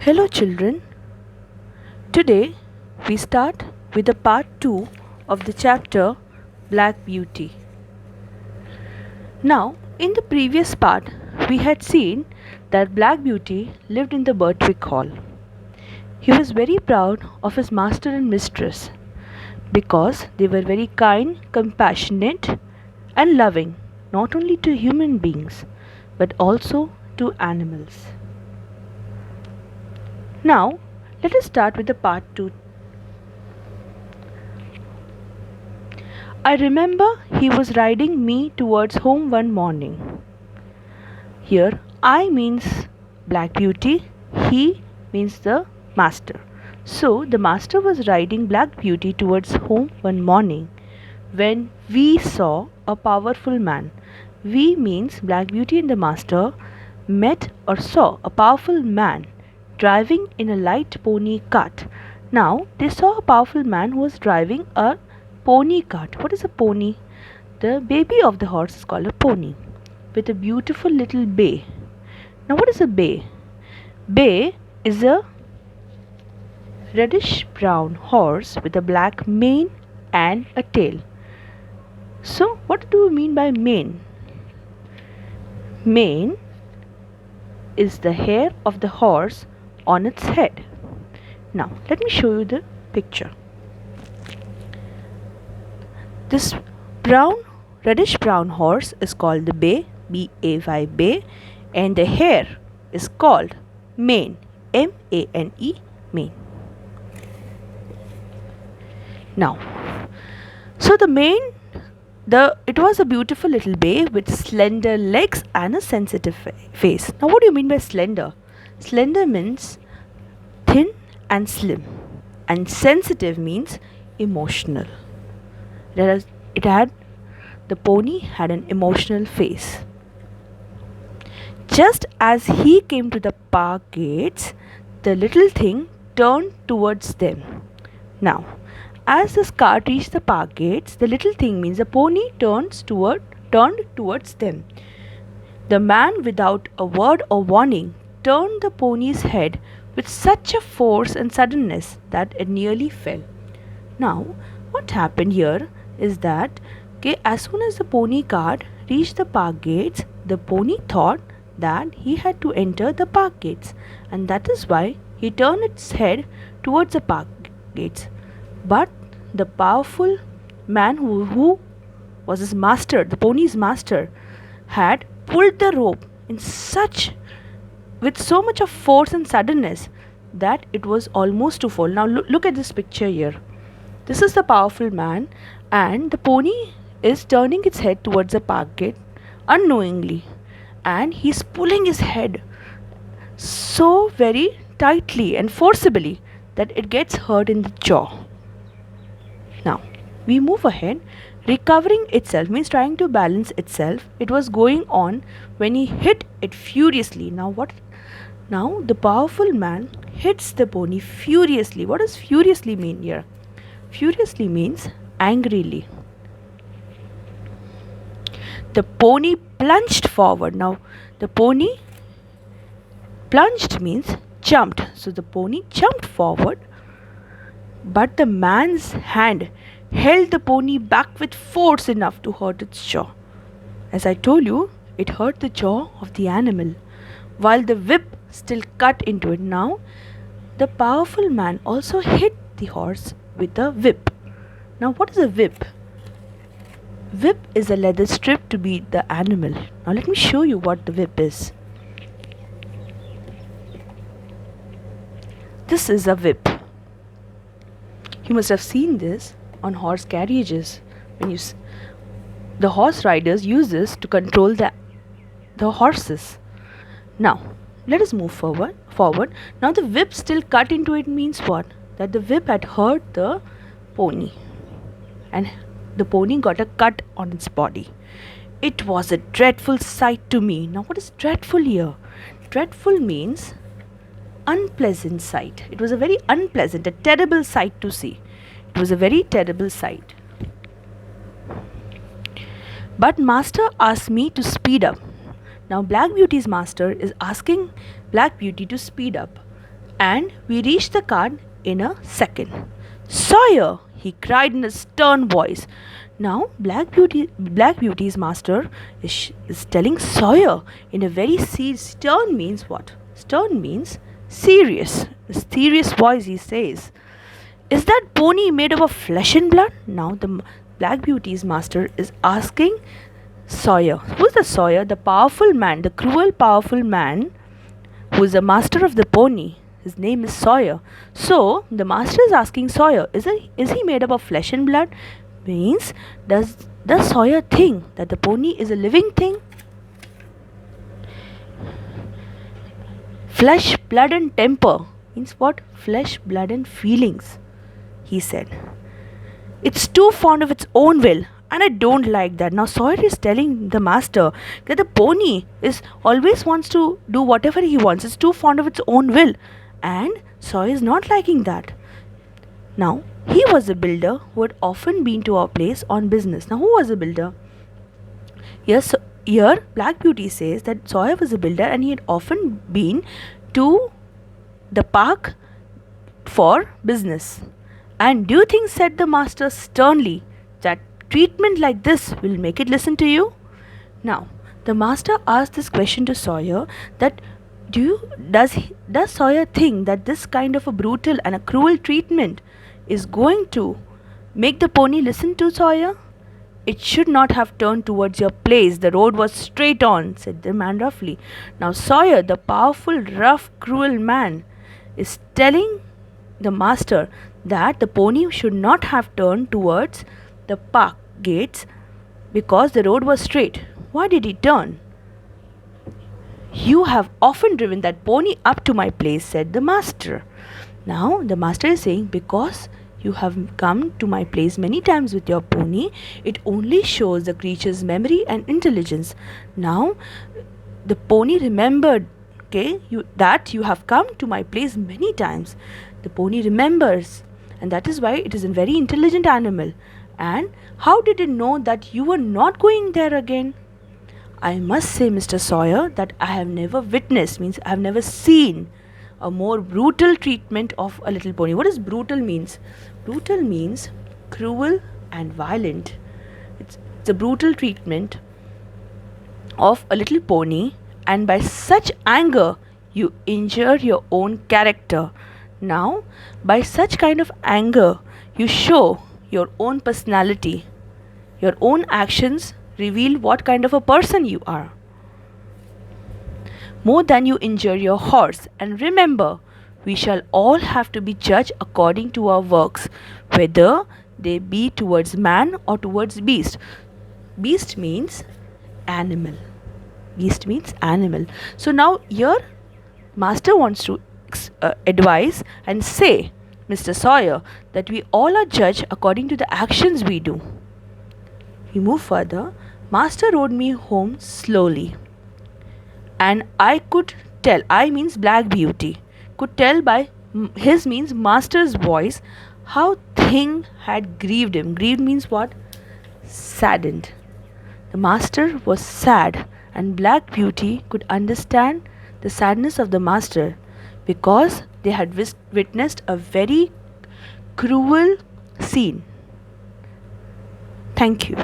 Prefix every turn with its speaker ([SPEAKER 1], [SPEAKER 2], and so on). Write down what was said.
[SPEAKER 1] Hello, children. Today we start with the part 2 of the chapter Black Beauty. Now, in the previous part, we had seen that Black Beauty lived in the Birtwick Hall. He was very proud of his master and mistress because they were very kind, compassionate, and loving, not only to human beings but also to animals. Now, let us start with the part 2. I remember he was riding me towards home one morning. Here, I means Black Beauty, he means the master. So, the master was riding Black Beauty towards home one morning when we saw a powerful man. We means Black Beauty and the master met or saw a powerful man driving in a light pony cart. Now, they saw a powerful man who was driving a pony cart. What is a pony? The baby of the horse is called a pony with a beautiful little bay. Now, what is a bay? Bay is a reddish brown horse with a black mane and a tail. So, what do we mean by mane? Mane is the hair of the horse on its head. Now, let me show you the picture. This reddish brown horse is called the bay, B-A-Y, bay, and the hair is called mane, M-A-N-E, mane. Now, so the mane, it was a beautiful little bay with slender legs and a sensitive face. Now, what do you mean by slender? Slender means thin and slim, and sensitive means emotional. The pony had an emotional face. Just as he came to the park gates, the little thing turned towards them. Now, as the cart reached the park gates, the little thing means the pony turned towards them. The man, without a word or warning, turned the pony's head with such a force and suddenness that it nearly fell. Now, what happened here is that as soon as the pony cart reached the park gates, the pony thought that he had to enter the park gates, and that is why he turned its head towards the park gates. But the powerful man who was his master, the pony's master, had pulled the rope with so much of force and suddenness that it was almost to fall. Now look at this picture here. This is the powerful man, and the pony is turning its head towards the park gate unknowingly, and he's pulling his head so very tightly and forcibly that it gets hurt in the jaw. Now, we move ahead. Recovering itself means trying to balance itself. It was going on when he hit it furiously. Now, the powerful man hits the pony furiously. What does furiously mean here? Furiously means angrily. The pony plunged forward. Now, the pony plunged means jumped. So, the pony jumped forward, but the man's hand held the pony back with force enough to hurt its jaw. As I told you, it hurt the jaw of the animal, while the whip still cut into it. Now, the powerful man also hit the horse with a whip. Now, what is a whip? Whip is a leather strip to beat the animal. Now, let me show you what the whip is. This is a whip. You must have seen this on horse carriages. The horse riders use this to control the horses. Now, let us move forward. Now, the whip still cut into it means what? That the whip had hurt the pony, and the pony got a cut on its body. It was a dreadful sight to me. Now, what is dreadful here? Dreadful means unpleasant sight. It was a very unpleasant, a terrible sight to see. It was a very terrible sight. But master asked me to speed up. Now, Black Beauty's master is asking Black Beauty to speed up. and we reached the cart in a second. Sawyer, he cried in a stern voice. Now, Black Beauty's master is telling Sawyer in a very stern means what? Stern means serious. A serious voice he says. Is that pony made up of flesh and blood? Now, the Black Beauty's master is asking Sawyer. Who's the Sawyer? The powerful man, the cruel, powerful man who is the master of the pony. His name is Sawyer. So the master is asking Sawyer, is he made up of flesh and blood? Means, does Sawyer think that the pony is a living thing? Flesh, blood, and temper means what? Flesh, blood, and feelings, he said. It's too fond of its own will, and I don't like that. Now Sawyer is telling the master that the pony is always wants to do whatever he wants. It's too fond of its own will, and Sawyer is not liking that. Now he was a builder who had often been to our place on business. Now who was a builder? Yes, here Black Beauty says that Sawyer was a builder and he had often been to the park for business. And do you think, said the master sternly, that treatment like this will make it listen to you? Now, the master asked this question to Sawyer that does Sawyer think that this kind of a brutal and a cruel treatment is going to make the pony listen to Sawyer? It should not have turned towards your place. The road was straight on, said the man roughly. Now Sawyer, the powerful, rough, cruel man, is telling the master that the pony should not have turned towards the park gates because the road was straight. Why did he turn? You have often driven that pony up to my place, said the master. Now the master is saying, because you have come to my place many times with your pony, it only shows the creature's memory and intelligence. Now the pony remembered, that you have come to my place many times. The pony remembers, and that is why it is a very intelligent animal. And how did it know that you were not going there again? I must say, Mr. Sawyer, that I have never witnessed, means I have never seen a more brutal treatment of a little pony. What does brutal means? Brutal means cruel and violent. It's a brutal treatment of a little pony, and by such anger you injure your own character. Now, by such kind of anger, you show your own personality. Your own actions reveal what kind of a person you are. More than you injure your horse. And remember, we shall all have to be judged according to our works, whether they be towards man or towards beast. Beast means animal. Beast means animal. So now your master wants to advise and say, Mr. Sawyer, that we all are judged according to the actions we do. We move further. Master rode me home slowly, and I could tell, I means Black Beauty, could tell by his means master's voice how thing had grieved him. Grieved means what? Saddened. The master was sad, and Black Beauty could understand the sadness of the master because they had witnessed a very cruel scene. Thank you.